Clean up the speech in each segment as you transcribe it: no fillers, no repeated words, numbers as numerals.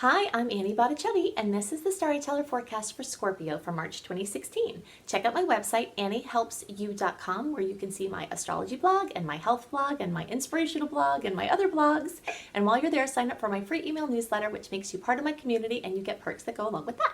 Hi, I'm Annie Botticelli, and this is the Storyteller Forecast for Scorpio for March 2016. Check out my website, anniehelpsyou.com, where you can see my astrology blog and my health blog and my inspirational blog and my other blogs. And while you're there, sign up for my free email newsletter, which makes you part of my community, and you get perks that go along with that.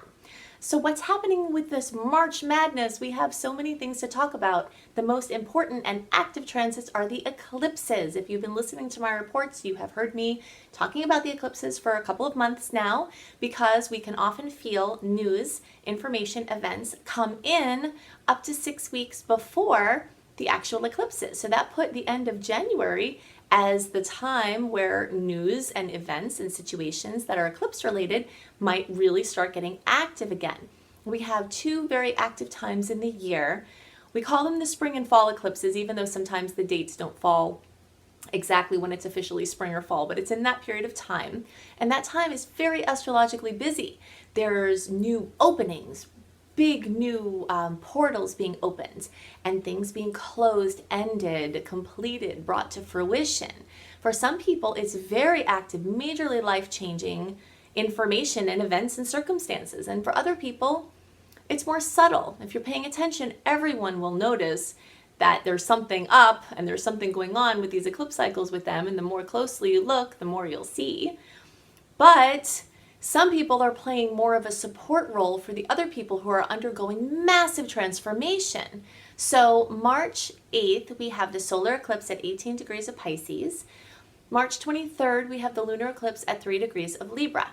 So what's happening with this March madness? We have so many things to talk about. The most important and active transits are the eclipses. If you've been listening to my reports, you have heard me talking about the eclipses for a couple of months now, because we can often feel news, information, events come in up to 6 weeks before the actual eclipses. So that put the end of January as the time where news and events and situations that are eclipse related might really start getting active again. We have two very active times in the year. We call them the spring and fall eclipses, even though sometimes the dates don't fall exactly when it's officially spring or fall, but it's in that period of time. And that time is very astrologically busy. There's new openings, big new portals being opened, and things being closed, ended, completed, brought to fruition. For some people, it's very active, majorly life-changing information and events and circumstances. And for other people, it's more subtle. If you're paying attention, everyone will notice that there's something up and there's something going on with these eclipse cycles with them. And the more closely you look, the more you'll see. But some people are playing more of a support role for the other people who are undergoing massive transformation. So March 8th, we have the solar eclipse at 18 degrees of Pisces. March 23rd, we have the lunar eclipse at 3 degrees of Libra.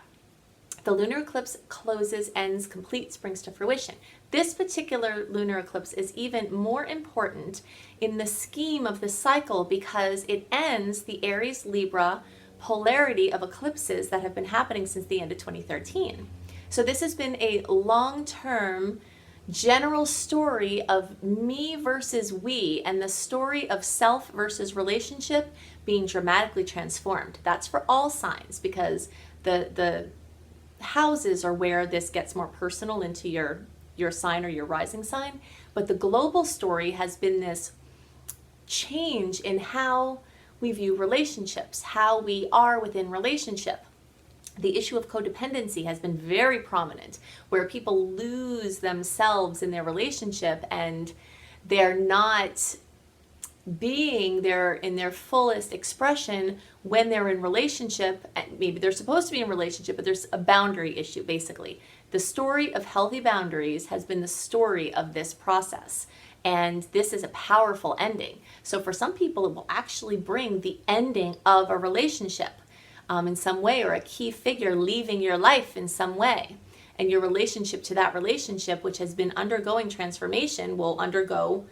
The lunar eclipse closes, ends, completes, brings to fruition. This particular lunar eclipse is even more important in the scheme of the cycle because it ends the Aries-Libra polarity of eclipses that have been happening since the end of 2013. So this has been a long-term general story of me versus we, and the story of self versus relationship being dramatically transformed. That's for all signs, because the houses are where this gets more personal into your sign or your rising sign. But the global story has been this change in how we view relationships, how we are within relationship. The issue of codependency has been very prominent, where people lose themselves in their relationship and they're not being there in their fullest expression when they're in relationship. And maybe they're supposed to be in relationship, but there's a boundary issue, basically. The story of healthy boundaries has been the story of this process. And this is a powerful ending. So for some people, it will actually bring the ending of a relationship in some way, or a key figure leaving your life in some way. And your relationship to that relationship, which has been undergoing transformation, will undergo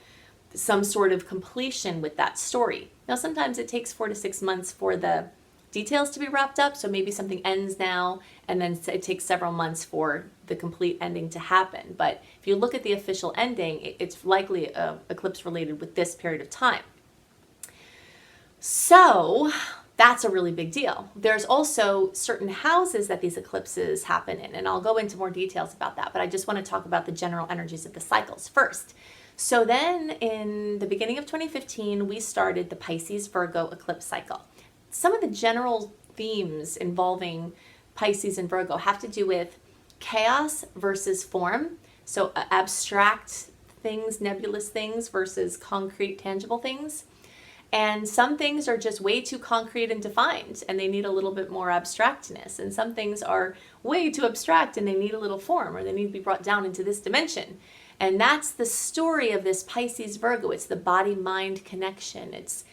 some sort of completion with that story. Now, sometimes it takes 4 to 6 months for the details to be wrapped up. So maybe something ends now, and then it takes several months for the complete ending to happen. But if you look at the official ending, it's likely eclipse related with this period of time. So that's a really big deal. There's also certain houses that these eclipses happen in, and I'll go into more details about that, but I just want to talk about the general energies of the cycles first. So then in the beginning of 2015, we started the Pisces-Virgo eclipse cycle. Some of the general themes involving Pisces and Virgo have to do with chaos versus form. So abstract things, nebulous things versus concrete, tangible things. And some things are just way too concrete and defined, and they need a little bit more abstractness. And some things are way too abstract and they need a little form, or they need to be brought down into this dimension. And that's the story of this Pisces-Virgo. It's the body-mind connection. It's,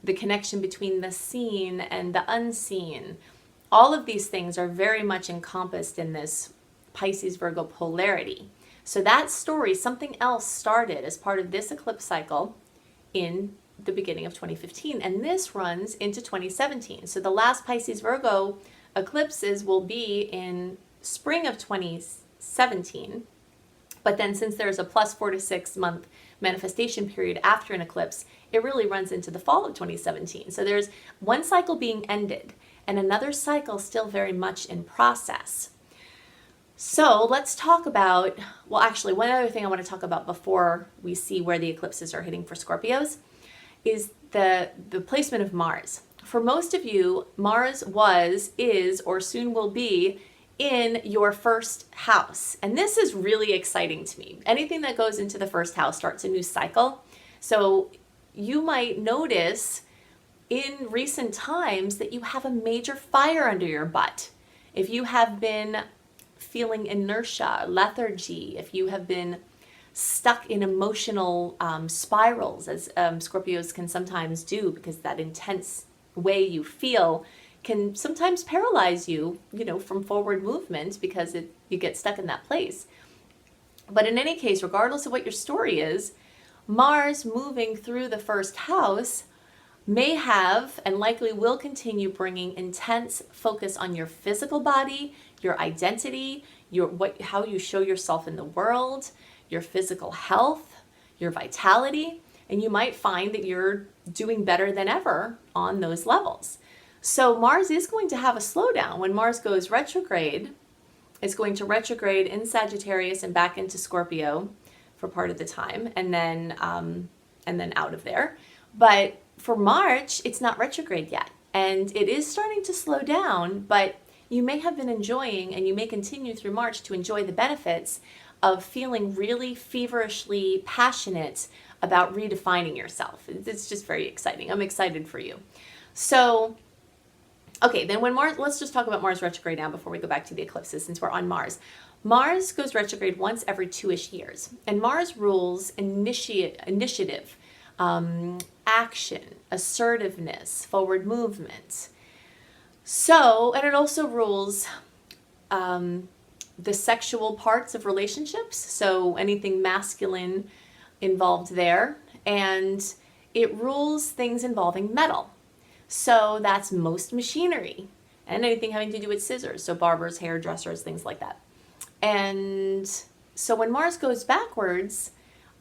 the connection between the seen and the unseen. All of these things are very much encompassed in this Pisces-Virgo polarity. So that story, something else started as part of this eclipse cycle in the beginning of 2015, and this runs into 2017. So the last Pisces-Virgo eclipses will be in spring of 2017. But then since there's a plus 4 to 6 month manifestation period after an eclipse, it really runs into the fall of 2017. So there's one cycle being ended and another cycle still very much in process. So let's talk about, well, actually, one other thing I want to talk about before we see where the eclipses are hitting for Scorpios is the placement of Mars. for most of you, Mars was, is, or soon will be in your first house. And this is really exciting to me. Anything that goes into the first house starts a new cycle. So you might notice in recent times that you have a major fire under your butt. If you have been feeling inertia, lethargy, if you have been stuck in emotional spirals, as Scorpios can sometimes do, because that intense way you feel can sometimes paralyze you, from forward movement, because you get stuck in that place. But in any case, regardless of what your story is, Mars moving through the first house may have and likely will continue bringing intense focus on your physical body, your identity, how you show yourself in the world, your physical health, your vitality, and you might find that you're doing better than ever on those levels. So Mars is going to have a slowdown. When Mars goes retrograde, it's going to retrograde in Sagittarius and back into Scorpio for part of the time, and then out of there. But for March, it's not retrograde yet, and it is starting to slow down, but you may have been enjoying, and you may continue through March to enjoy the benefits of feeling really feverishly passionate about redefining yourself. It's just very exciting. I'm excited for you. So, okay, then when Mars, let's just talk about Mars retrograde now before we go back to the eclipses, since we're on Mars. Mars goes retrograde once every 2-ish years, and Mars rules initiative, action, assertiveness, forward movement. So, and it also rules the sexual parts of relationships, so anything masculine involved there, and it rules things involving metal. So that's most machinery and anything having to do with scissors, so barbers, hairdressers, things like that. And so when Mars goes backwards,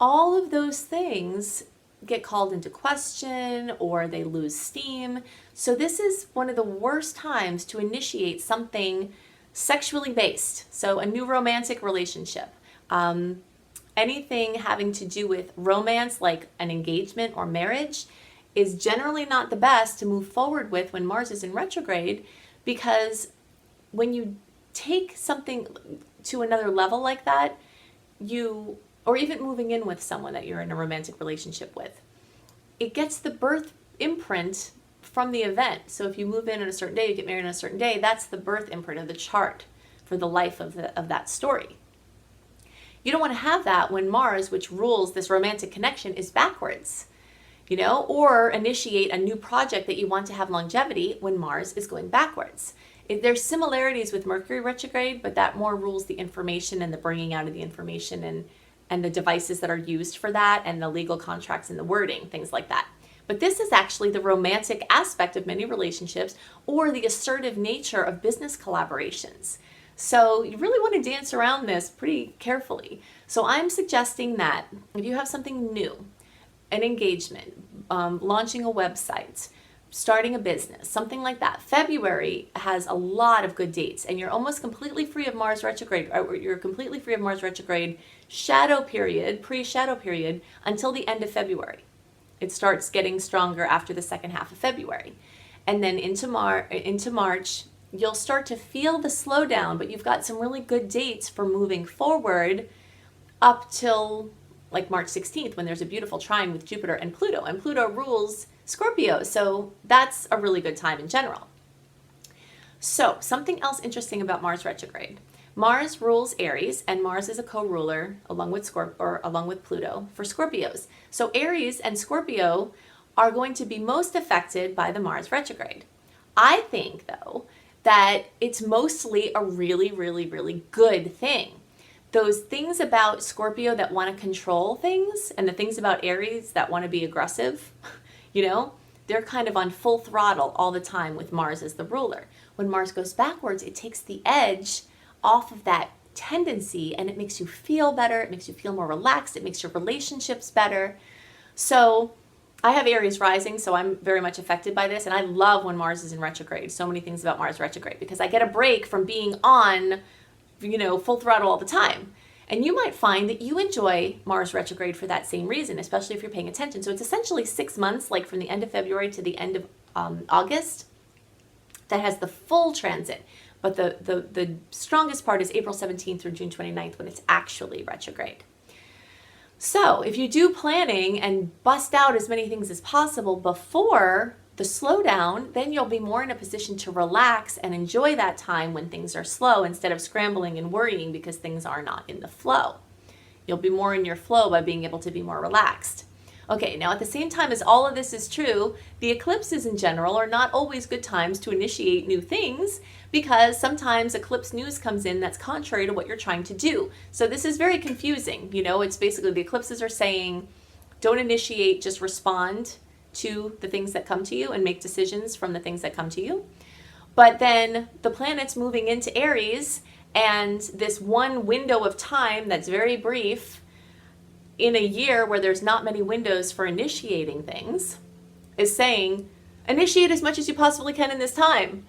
all of those things get called into question or they lose steam. So this is one of the worst times to initiate something sexually based. So a new romantic relationship, anything having to do with romance, like an engagement or marriage, is generally not the best to move forward with when Mars is in retrograde, because when you take something to another level like that, or even moving in with someone that you're in a romantic relationship with, it gets the birth imprint from the event. So if you move in on a certain day, you get married on a certain day, that's the birth imprint of the chart for the life of that story. You don't want to have that when Mars, which rules this romantic connection, is backwards, or initiate a new project that you want to have longevity when Mars is going backwards. There's similarities with Mercury retrograde, but that more rules the information and the bringing out of the information and the devices that are used for that, and the legal contracts and the wording, things like that. But this is actually the romantic aspect of many relationships, or the assertive nature of business collaborations. So you really want to dance around this pretty carefully. So I'm suggesting that if you have something new, an engagement, launching a website, starting a business, something like that, February has a lot of good dates, and you're almost completely free of Mars retrograde, or you're completely free of Mars retrograde shadow period, pre-shadow period, until the end of February. It starts getting stronger after the second half of February. And then into March, you'll start to feel the slowdown, but you've got some really good dates for moving forward up till like March 16th, when there's a beautiful trine with Jupiter and Pluto rules Scorpio. So that's a really good time in general. So something else interesting about Mars retrograde. Mars rules Aries, and Mars is a co-ruler along with Pluto for Scorpios. So Aries and Scorpio are going to be most affected by the Mars retrograde. I think, though, that it's mostly a really, really, really good thing. Those things about Scorpio that want to control things, and the things about Aries that want to be aggressive, they're kind of on full throttle all the time with Mars as the ruler. When Mars goes backwards, it takes the edge off of that tendency, and it makes you feel better, it makes you feel more relaxed, it makes your relationships better. So I have Aries rising, so I'm very much affected by this, and I love when Mars is in retrograde. So many things about Mars retrograde, because I get a break from being on full throttle all the time. And you might find that you enjoy Mars retrograde for that same reason, especially if you're paying attention. So it's essentially 6 months, like from the end of February to the end August that has the full transit. But the strongest part is April 17th through June 29th when it's actually retrograde. So if you do planning and bust out as many things as possible before the slowdown, then you'll be more in a position to relax and enjoy that time when things are slow instead of scrambling and worrying because things are not in the flow. You'll be more in your flow by being able to be more relaxed. Okay, now at the same time as all of this is true, the eclipses in general are not always good times to initiate new things because sometimes eclipse news comes in that's contrary to what you're trying to do. So this is very confusing. It's basically the eclipses are saying, don't initiate, just respond to the things that come to you and make decisions from the things that come to you. But then the planet's moving into Aries, and this one window of time that's very brief in a year where there's not many windows for initiating things is saying, initiate as much as you possibly can in this time.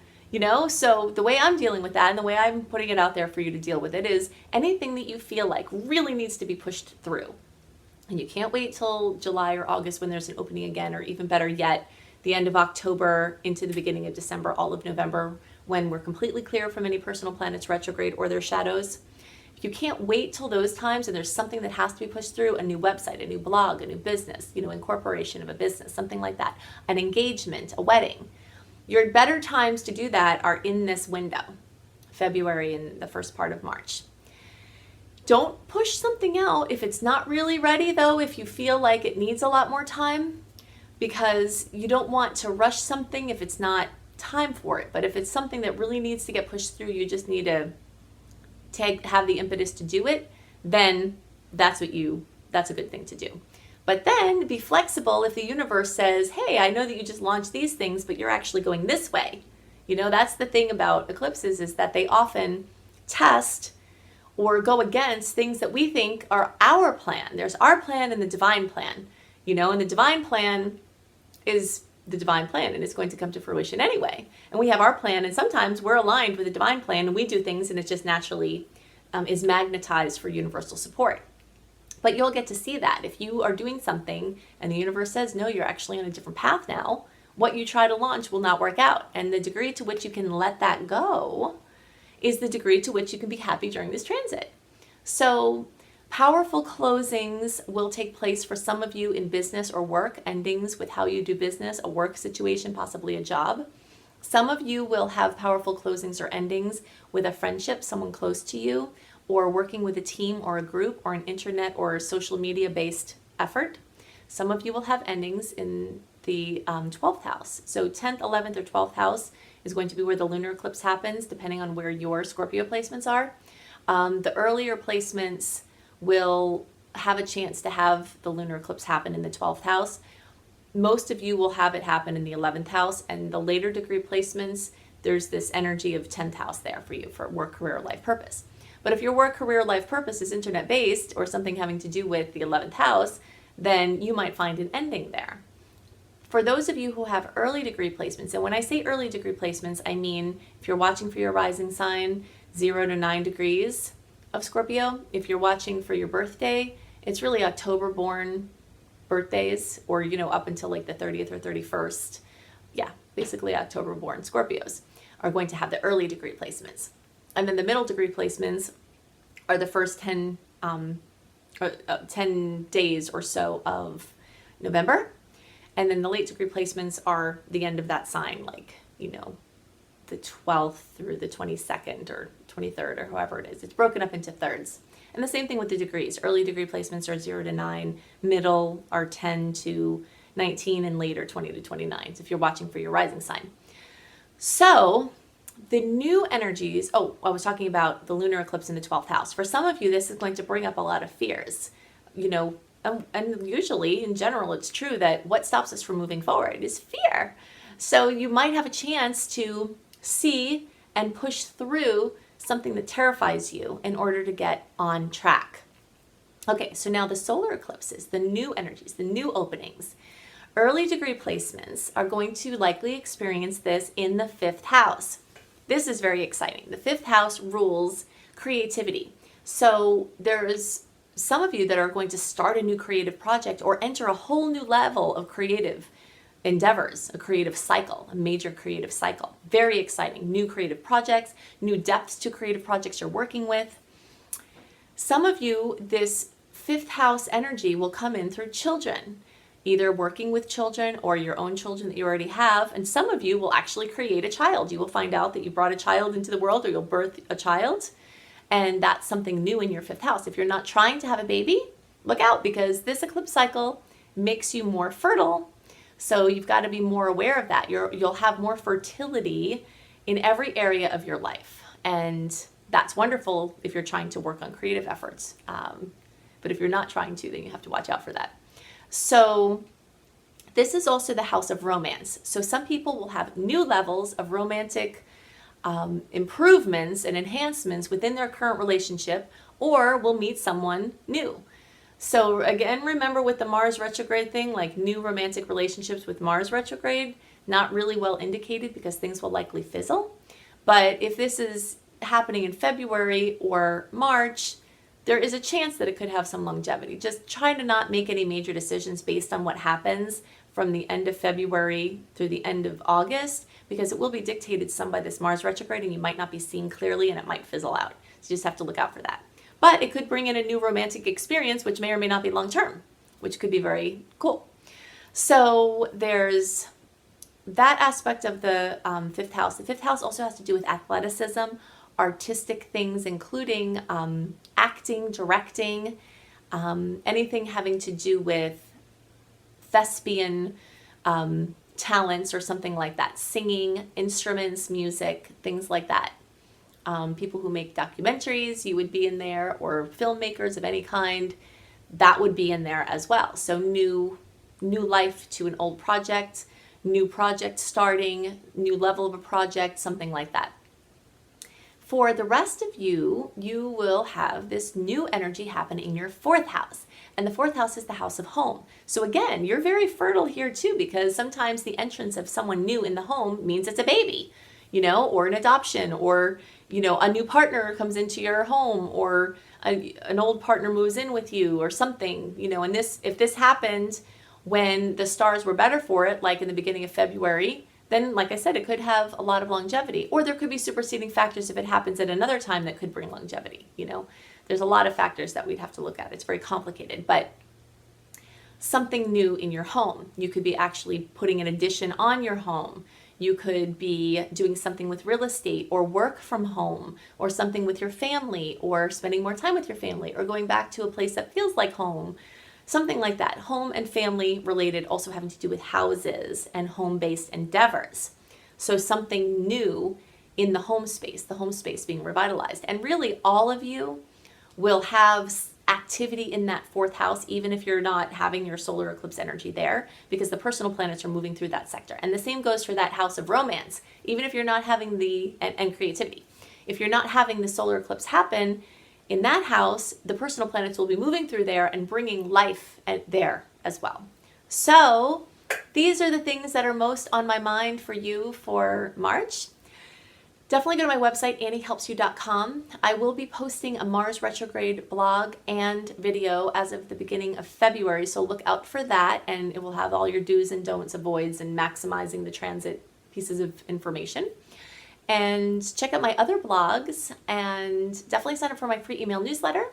So the way I'm dealing with that and the way I'm putting it out there for you to deal with it is anything that you feel like really needs to be pushed through. And you can't wait till July or August when there's an opening again, or even better yet, the end of October into the beginning of December, all of November, when we're completely clear from any personal planets retrograde or their shadows. You can't wait till those times and there's something that has to be pushed through, a new website, a new blog, a new business, incorporation of a business, something like that, an engagement, a wedding. Your better times to do that are in this window, February and the first part of March. Don't push something out if it's not really ready, though, if you feel like it needs a lot more time, because you don't want to rush something if it's not time for it. But if it's something that really needs to get pushed through, you just need to have the impetus to do it, then that's a good thing to do. But then be flexible if the universe says, hey, I know that you just launched these things, but you're actually going this way. That's the thing about eclipses, is that they often test or go against things that we think are our plan. There's our plan and the divine plan, and the divine plan is the divine plan, and it's going to come to fruition anyway. And we have our plan, and sometimes we're aligned with the divine plan and we do things and it just naturally is magnetized for universal support. But you'll get to see that if you are doing something and the universe says, no, you're actually on a different path now, what you try to launch will not work out. And the degree to which you can let that go is the degree to which you can be happy during this transit. So powerful closings will take place for some of you in business or work, endings with how you do business, a work situation, possibly a job. Some of you will have powerful closings or endings with a friendship, someone close to you, or working with a team or a group or an internet or social media based effort. Some of you will have endings in the 12th house. So 10th, 11th, or 12th house is going to be where the lunar eclipse happens, depending on where your Scorpio placements are. The earlier placements will have a chance to have the lunar eclipse happen in the 12th house. Most of you will have it happen in the 11th house, and the later degree placements, there's this energy of 10th house there for you for work, career, life purpose. But if your work, career, life purpose is internet based or something having to do with the 11th house, then you might find an ending there. For those of you who have early degree placements, and when I say early degree placements, I mean if you're watching for your rising sign, 0 to 9 degrees of Scorpio. If you're watching for your birthday, it's really October born birthdays, or up until like the 30th or 31st. Yeah, basically October born Scorpios are going to have the early degree placements. And then the middle degree placements are the first 10 days or so of November. And then the late degree placements are the end of that sign, like, the 12th through the 22nd or 23rd or however it is. It's broken up into thirds. And the same thing with the degrees. Early degree placements are 0 to 9, middle are 10 to 19, and later 20 to 29. So if you're watching for your rising sign. So the new energies, I was talking about the lunar eclipse in the 12th house. For some of you, this is going to bring up a lot of fears, and usually in general, it's true that what stops us from moving forward is fear. So you might have a chance to see and push through something that terrifies you in order to get on track. Okay, so now the solar eclipses, the new energies, the new openings. Early degree placements are going to likely experience this in the 5th house. This is very exciting. The 5th house rules creativity. So there's some of you that are going to start a new creative project or enter a whole new level of creative endeavors, a creative cycle, a major creative cycle. Very exciting. New creative projects, new depths to creative projects you're working with. Some of you, this fifth house energy will come in through children, either working with children or your own children that you already have. And some of you will actually create a child. You will find out that you brought a child into the world, or you'll birth a child. And that's something new in your fifth house. If you're not trying to have a baby, look out, because this eclipse cycle makes you more fertile. So you've got to be more aware of that. You'll have more fertility in every area of your life. And that's wonderful if you're trying to work on creative efforts. But if you're not trying to, then you have to watch out for that. So this is also the house of romance. So some people will have new levels of romantic improvements and enhancements within their current relationship, or will meet someone new. So again, remember with the Mars retrograde thing, like new romantic relationships with Mars retrograde, not really well indicated because things will likely fizzle. But if this is happening in February or March, there is a chance that it could have some longevity. Just try to not make any major decisions based on what happens from the end of February through the end of August, because it will be dictated some by this Mars retrograde and you might not be seeing clearly and it might fizzle out. So you just have to look out for that. But it could bring in a new romantic experience, which may or may not be long-term, which could be very cool. So there's that aspect of the fifth house. The fifth house also has to do with athleticism, artistic things, including acting, directing, anything having to do with thespian talents or something like that, singing, instruments, music, things like that. People who make documentaries, you would be in there, or filmmakers of any kind, that would be in there as well. So new life to an old project, new project starting, new level of a project, something like that. For the rest of you, you will have this new energy happen in your fourth house. And the fourth house is the house of home. So again, you're very fertile here too, because sometimes the entrance of someone new in the home means it's a baby, or an adoption, or, a new partner comes into your home, or an old partner moves in with you or something, and if this happened when the stars were better for it, like in the beginning of February, then, like I said, it could have a lot of longevity. Or there could be superseding factors if it happens at another time that could bring longevity. There's a lot of factors that we'd have to look at. It's very complicated, but something new in your home. You could be actually putting an addition on your home. You could be doing something with real estate, or work from home, or something with your family, or spending more time with your family, or going back to a place that feels like home. Something like that. Home and family related, also having to do with houses and home-based endeavors. So something new in the home space being revitalized. And really all of you will have activity in that fourth house, even if you're not having your solar eclipse energy there, because the personal planets are moving through that sector. And the same goes for that house of romance, even if you're not having and creativity. If you're not having the solar eclipse happen, in that house, the personal planets will be moving through there and bringing life there as well. So these are the things that are most on my mind for you for March. Definitely go to my website, anniehelpsyou.com. I will be posting a Mars retrograde blog and video as of the beginning of February, so look out for that, and it will have all your do's and don'ts, avoids, and maximizing the transit pieces of information. And check out my other blogs, and definitely sign up for my free email newsletter.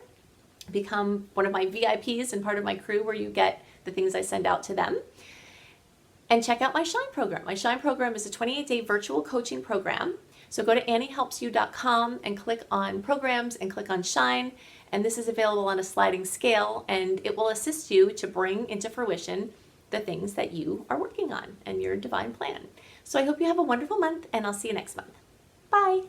Become one of my VIPs and part of my crew, where you get the things I send out to them. And check out my Shine program. My Shine program is a 28-day virtual coaching program. So go to anniehelpsyou.com and click on programs and click on Shine. And this is available on a sliding scale, and it will assist you to bring into fruition the things that you are working on and your divine plan. So I hope you have a wonderful month, and I'll see you next month. Bye.